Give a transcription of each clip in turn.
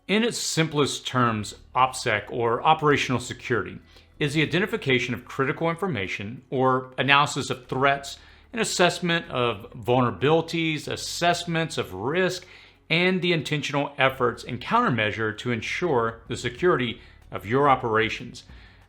In its simplest terms, OPSEC, or operational security, is the identification of critical information or analysis of threats, an assessment of vulnerabilities, assessments of risk, and the intentional efforts and countermeasure to ensure the security of your operations.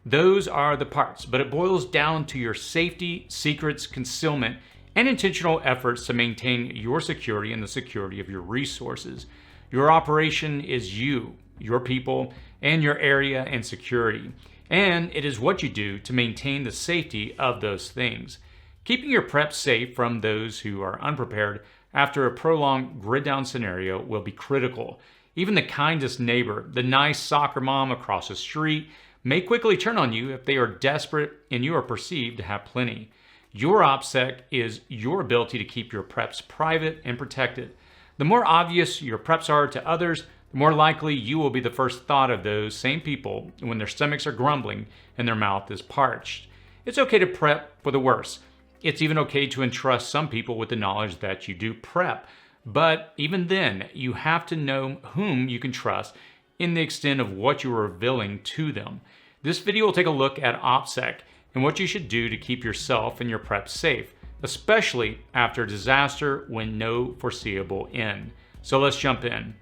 Those are the parts, but it boils down to your safety, secrets, concealment, and intentional efforts to maintain your security and the security of your resources. Your operation is you, your people, and your area and security. And it is what you do to maintain the safety of those things. Keeping your prep safe from those who are unprepared after a prolonged grid-down scenario will be critical. Even the kindest neighbor, the nice soccer mom across the street, may quickly turn on you if they are desperate and you are perceived to have plenty. Your OPSEC is your ability to keep your preps private and protected. The more obvious your preps are to others, the more likely you will be the first thought of those same people when their stomachs are grumbling and their mouth is parched. It's okay to prep for the worst. It's even okay to entrust some people with the knowledge that you do prep. But even then, you have to know whom you can trust in the extent of what you are revealing to them. This video will take a look at OPSEC and what you should do to keep yourself and your prep safe, especially after a disaster when no foreseeable end. So let's jump in.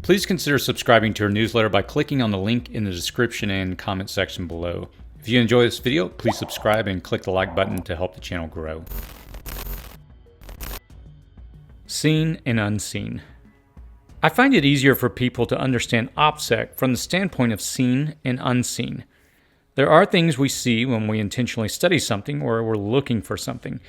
Please consider subscribing to our newsletter by clicking on the link in the description and comment section below. If you enjoy this video, please subscribe and click the like button to help the channel grow. Seen and unseen. I find it easier for people to understand OPSEC from the standpoint of seen and unseen. There are things we see when we intentionally study something or we're looking for something,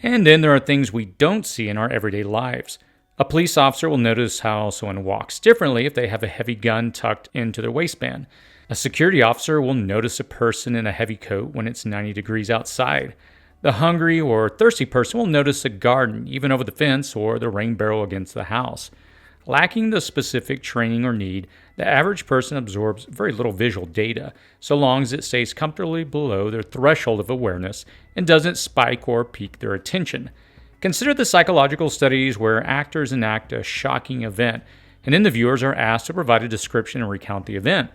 and then there are things we don't see in our everyday lives. A police officer will notice how someone walks differently if they have a heavy gun tucked into their waistband. A security officer will notice a person in a heavy coat when it's 90 degrees outside. The hungry or thirsty person will notice a garden, even over the fence, or the rain barrel against the house. Lacking the specific training or need, the average person absorbs very little visual data, so long as it stays comfortably below their threshold of awareness and doesn't spike or pique their attention. Consider the psychological studies where actors enact a shocking event, and then the viewers are asked to provide a description and recount the event.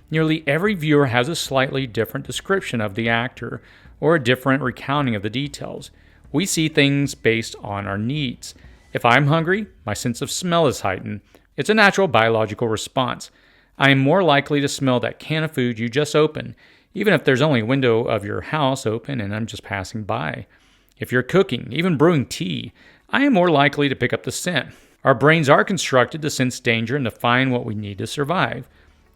Nearly every viewer has a slightly different description of the actor or a different recounting of the details. We see things based on our needs. If I'm hungry, my sense of smell is heightened. It's a natural biological response. I am more likely to smell that can of food you just opened, even if there's only a window of your house open and I'm just passing by. If you're cooking, even brewing tea, I am more likely to pick up the scent. Our brains are constructed to sense danger and to find what we need to survive.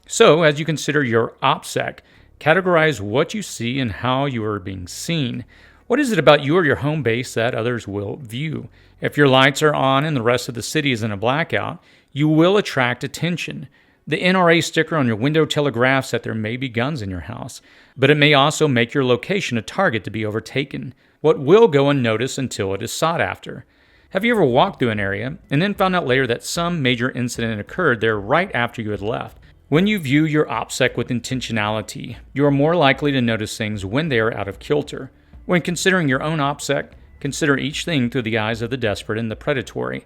So, as you consider your OPSEC, categorize what you see and how you are being seen. What is it about you or your home base that others will view? If your lights are on and the rest of the city is in a blackout, you will attract attention. The NRA sticker on your window telegraphs that there may be guns in your house, but it may also make your location a target to be overtaken. What will go unnoticed until it is sought after? Have you ever walked through an area and then found out later that some major incident occurred there right after you had left? When you view your OPSEC with intentionality, you are more likely to notice things when they are out of kilter. When considering your own OPSEC, consider each thing through the eyes of the desperate and the predatory.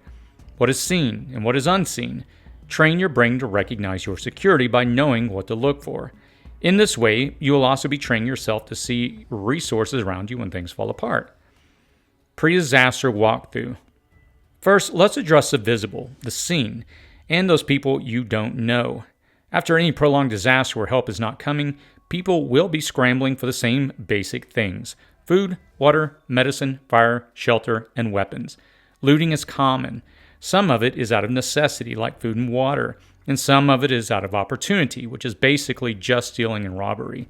What is seen and what is unseen? Train your brain to recognize your security by knowing what to look for. In this way, you will also be training yourself to see resources around you when things fall apart. Pre-disaster walkthrough. First, let's address the visible, the seen, and those people you don't know. After any prolonged disaster where help is not coming, people will be scrambling for the same basic things: food, water, medicine, fire, shelter, and weapons. Looting is common. Some of it is out of necessity, like food and water, and some of it is out of opportunity, which is basically just stealing and robbery.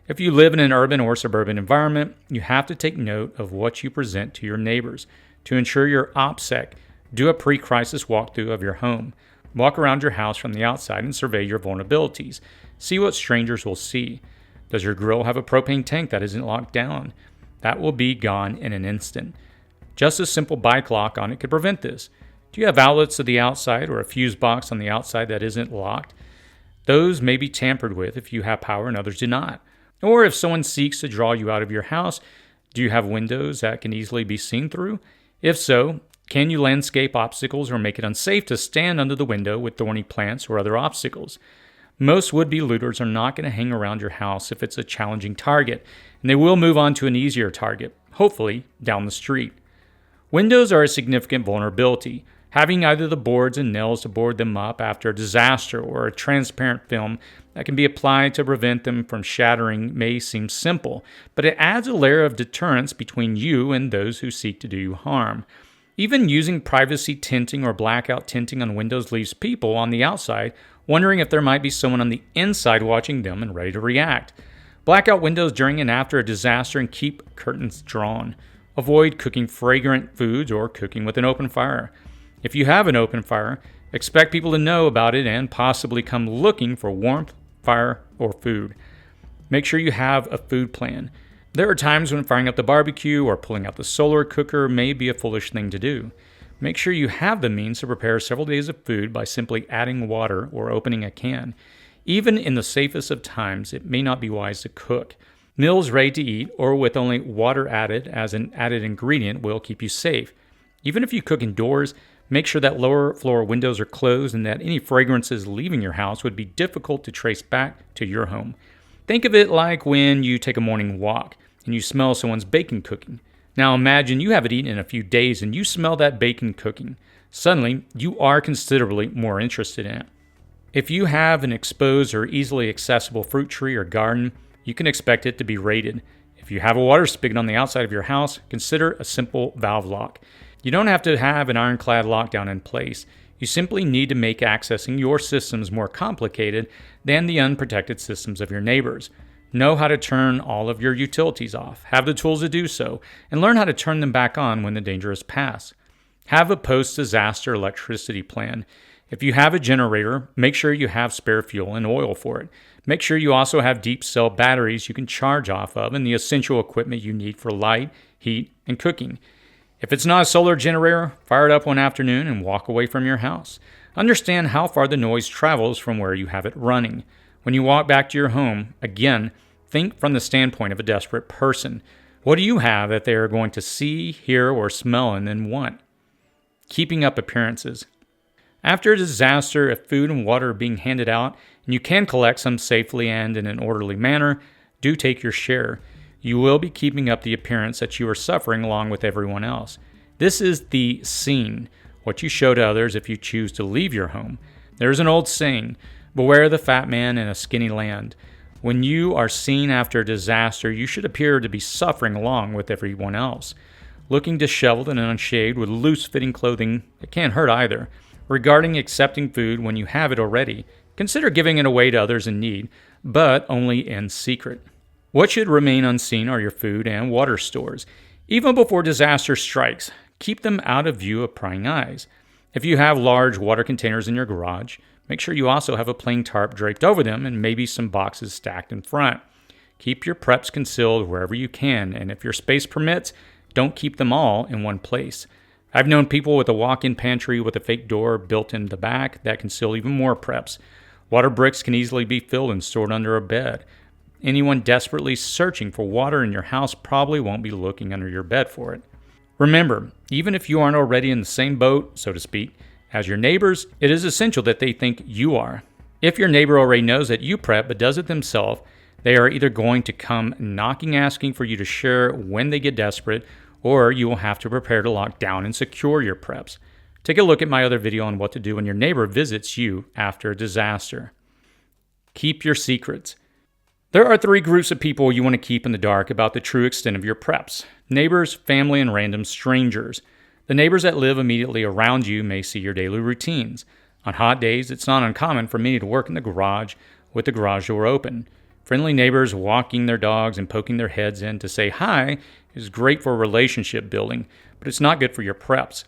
If you live in an urban or suburban environment, you have to take note of what you present to your neighbors. To ensure your OPSEC, do a pre-crisis walkthrough of your home. Walk around your house from the outside and survey your vulnerabilities. See what strangers will see. Does your grill have a propane tank that isn't locked down? That will be gone in an instant. Just a simple bike lock on it could prevent this. Do you have outlets to the outside or a fuse box on the outside that isn't locked? Those may be tampered with if you have power and others do not. Or if someone seeks to draw you out of your house, do you have windows that can easily be seen through? If so, Can you landscape obstacles or make it unsafe to stand under the window with thorny plants or other obstacles? Most would-be looters are not going to hang around your house if it's a challenging target, and they will move on to an easier target, hopefully down the street. Windows are a significant vulnerability. Having either the boards and nails to board them up after a disaster or a transparent film that can be applied to prevent them from shattering may seem simple, but it adds a layer of deterrence between you and those who seek to do you harm. Even using privacy tinting or blackout tinting on windows leaves people on the outside wondering if there might be someone on the inside watching them and ready to react. Blackout windows during and after a disaster and keep curtains drawn. Avoid cooking fragrant foods or cooking with an open fire. If you have an open fire, expect people to know about it and possibly come looking for warmth, fire, or food. Make sure you have a food plan. There are times when firing up the barbecue or pulling out the solar cooker may be a foolish thing to do. Make sure you have the means to prepare several days of food by simply adding water or opening a can. Even in the safest of times, it may not be wise to cook. Meals ready to eat or with only water added as an added ingredient will keep you safe. Even if you cook indoors, make sure that lower floor windows are closed and that any fragrances leaving your house would be difficult to trace back to your home. Think of it like when you take a morning walk and you smell someone's bacon cooking. Now imagine you haven't eaten in a few days and you smell that bacon cooking. Suddenly, you are considerably more interested in it. If you have an exposed or easily accessible fruit tree or garden, you can expect it to be raided. If you have a water spigot on the outside of your house, consider a simple valve lock. You don't have to have an ironclad lockdown in place. You simply need to make accessing your systems more complicated than the unprotected systems of your neighbors. Know how to turn all of your utilities off, have the tools to do so, and learn how to turn them back on when the danger is past. Have a post-disaster electricity plan. If you have a generator, make sure you have spare fuel and oil for it. Make sure you also have deep cell batteries you can charge off of and the essential equipment you need for light, heat, and cooking. If it's not a solar generator, fire it up one afternoon and walk away from your house. Understand how far the noise travels from where you have it running. When you walk back to your home, again, think from the standpoint of a desperate person. What do you have that they are going to see, hear, or smell and then want? Keeping up appearances. After a disaster, if food and water are being handed out, and you can collect some safely and in an orderly manner, do take your share. You will be keeping up the appearance that you are suffering along with everyone else. This is the scene, what you show to others if you choose to leave your home. There's an old saying, beware the fat man in a skinny land. When you are seen after a disaster, you should appear to be suffering along with everyone else. Looking disheveled and unshaved with loose-fitting clothing, it can't hurt either. Regarding accepting food when you have it already, consider giving it away to others in need, but only in secret. What should remain unseen are your food and water stores. Even before disaster strikes, keep them out of view of prying eyes. If you have large water containers in your garage, make sure you also have a plain tarp draped over them and maybe some boxes stacked in front. Keep your preps concealed wherever you can, and if your space permits, don't keep them all in one place. I've known people with a walk-in pantry with a fake door built in the back that conceal even more preps. Water bricks can easily be filled and stored under a bed. Anyone desperately searching for water in your house probably won't be looking under your bed for it. Remember, even if you aren't already in the same boat, so to speak, as your neighbors, it is essential that they think you are. If your neighbor already knows that you prep but does it themselves, they are either going to come knocking asking for you to share when they get desperate, or you will have to prepare to lock down and secure your preps. Take a look at my other video on what to do when your neighbor visits you after a disaster. Keep your secrets. There are 3 groups of people you want to keep in the dark about the true extent of your preps: neighbors, family, and random strangers. The neighbors that live immediately around you may see your daily routines. On hot days, it's not uncommon for many to work in the garage with the garage door open. Friendly neighbors walking their dogs and poking their heads in to say hi is great for relationship building, but it's not good for your preps.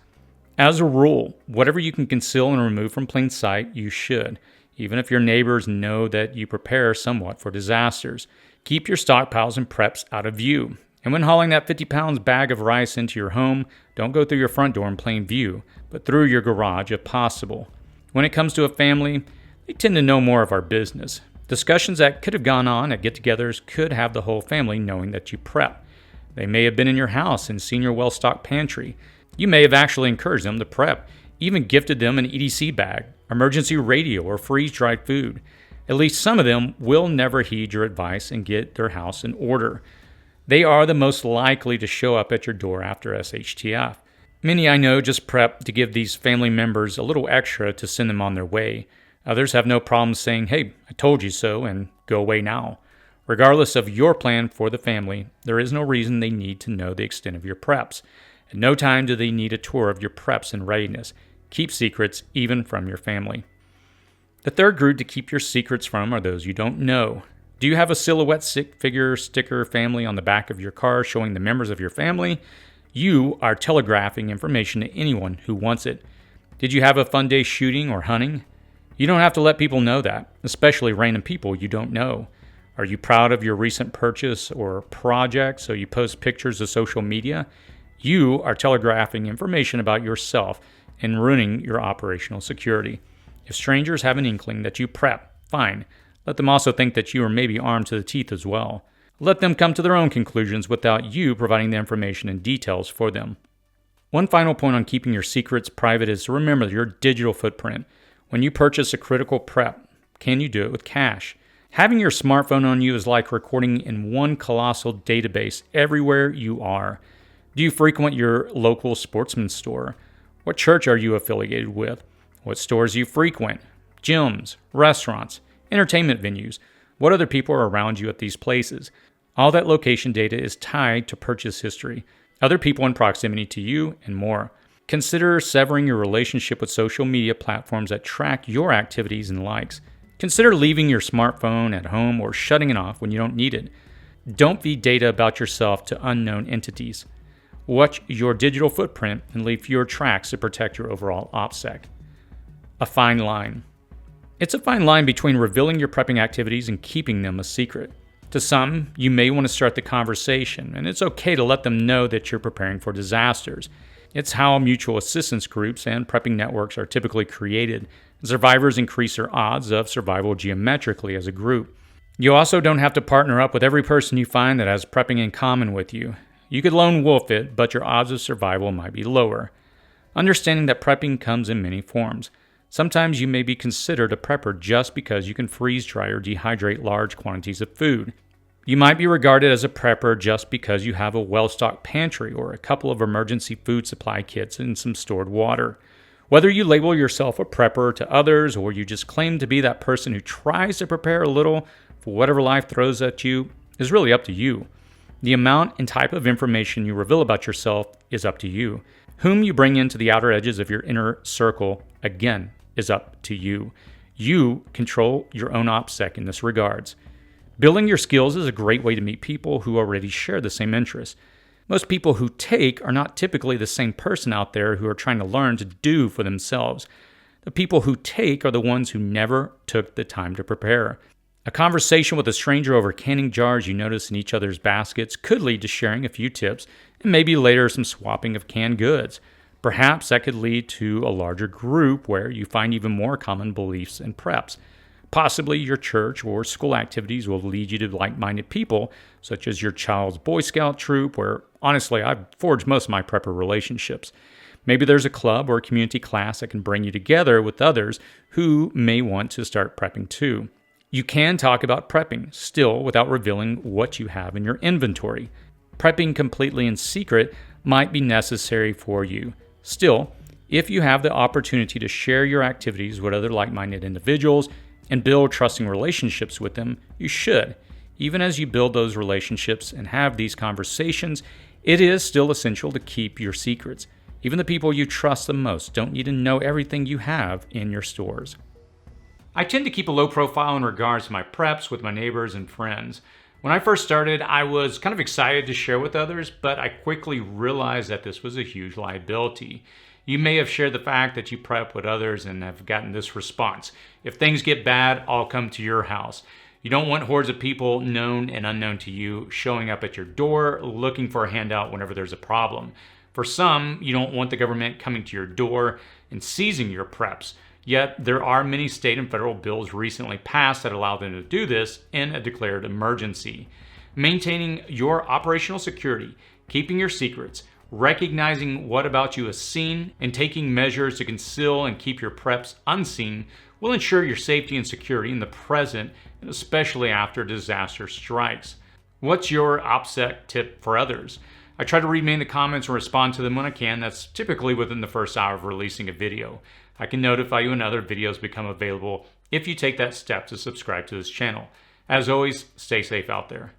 As a rule, whatever you can conceal and remove from plain sight, you should, even if your neighbors know that you prepare somewhat for disasters. Keep your stockpiles and preps out of view. And when hauling that 50 pounds bag of rice into your home, don't go through your front door in plain view, but through your garage if possible. When it comes to a family, they tend to know more of our business. Discussions that could have gone on at get-togethers could have the whole family knowing that you prep. They may have been in your house and seen your well-stocked pantry. You may have actually encouraged them to prep, even gifted them an EDC bag, emergency radio, or freeze-dried food. At least some of them will never heed your advice and get their house in order. They are the most likely to show up at your door after SHTF. Many I know just prep to give these family members a little extra to send them on their way. Others have no problem saying, "Hey, I told you so," and go away now. Regardless of your plan for the family, there is no reason they need to know the extent of your preps. At no time do they need a tour of your preps and readiness. Keep secrets even from your family. The third group to keep your secrets from are those you don't know. Do you have a silhouette figure sticker family on the back of your car showing the members of your family? You are telegraphing information to anyone who wants it. Did you have a fun day shooting or hunting? You don't have to let people know that, especially random people you don't know. Are you proud of your recent purchase or project so you post pictures to social media? You are telegraphing information about yourself and ruining your operational security. If strangers have an inkling that you prep, fine. Let them also think that you are maybe armed to the teeth as well. Let them come to their own conclusions without you providing the information and details for them. One final point on keeping your secrets private is to remember your digital footprint. When you purchase a critical prep, can you do it with cash? Having your smartphone on you is like recording in one colossal database everywhere you are. Do you frequent your local sportsman's store? What church are you affiliated with? What stores do you frequent? Gyms, restaurants, entertainment venues. What other people are around you at these places? All that location data is tied to purchase history, other people in proximity to you, and more. Consider severing your relationship with social media platforms that track your activities and likes. Consider leaving your smartphone at home or shutting it off when you don't need it. Don't feed data about yourself to unknown entities. Watch your digital footprint and leave fewer tracks to protect your overall OPSEC. A fine line. It's a fine line between revealing your prepping activities and keeping them a secret. To some, you may want to start the conversation, and it's okay to let them know that you're preparing for disasters. It's how mutual assistance groups and prepping networks are typically created. Survivors increase their odds of survival geometrically as a group. You also don't have to partner up with every person you find that has prepping in common with you. You could lone wolf it, but your odds of survival might be lower. Understanding that prepping comes in many forms. Sometimes you may be considered a prepper just because you can freeze dry or dehydrate large quantities of food. You might be regarded as a prepper just because you have a well-stocked pantry or a couple of emergency food supply kits and some stored water. Whether you label yourself a prepper to others or you just claim to be that person who tries to prepare a little for whatever life throws at you is really up to you. The amount and type of information you reveal about yourself is up to you. Whom you bring into the outer edges of your inner circle, again, is up to you. You control your own OPSEC in this regards. Building your skills is a great way to meet people who already share the same interests. Most people who take are not typically the same person out there who are trying to learn to do for themselves. The people who take are the ones who never took the time to prepare. A conversation with a stranger over canning jars you notice in each other's baskets could lead to sharing a few tips and maybe later some swapping of canned goods. Perhaps that could lead to a larger group where you find even more common beliefs and preps. Possibly your church or school activities will lead you to like-minded people, such as your child's Boy Scout troop, where honestly I've forged most of my prepper relationships. Maybe there's a club or a community class that can bring you together with others who may want to start prepping too. You can talk about prepping still without revealing what you have in your inventory. Prepping completely in secret might be necessary for you. Still, if you have the opportunity to share your activities with other like-minded individuals and build trusting relationships with them, you should. Even as you build those relationships and have these conversations, it is still essential to keep your secrets. Even the people you trust the most don't need to know everything you have in your stores. I tend to keep a low profile in regards to my preps with my neighbors and friends. When I first started, I was kind of excited to share with others, but I quickly realized that this was a huge liability. You may have shared the fact that you prep with others and have gotten this response. If things get bad, I'll come to your house. You don't want hordes of people, known and unknown to you, showing up at your door looking for a handout whenever there's a problem. For some, you don't want the government coming to your door and seizing your preps. Yet, there are many state and federal bills recently passed that allow them to do this in a declared emergency. Maintaining your operational security, keeping your secrets, Recognizing what about you is seen and taking measures to conceal and keep your preps unseen will ensure your safety and security in the present, and especially after disaster strikes. What's your OPSEC tip for others? I try to read main the comments and respond to them when I can. That's typically within the first hour of releasing a video. I can notify you when other videos become available if you take that step to subscribe to this channel. As always, stay safe out there.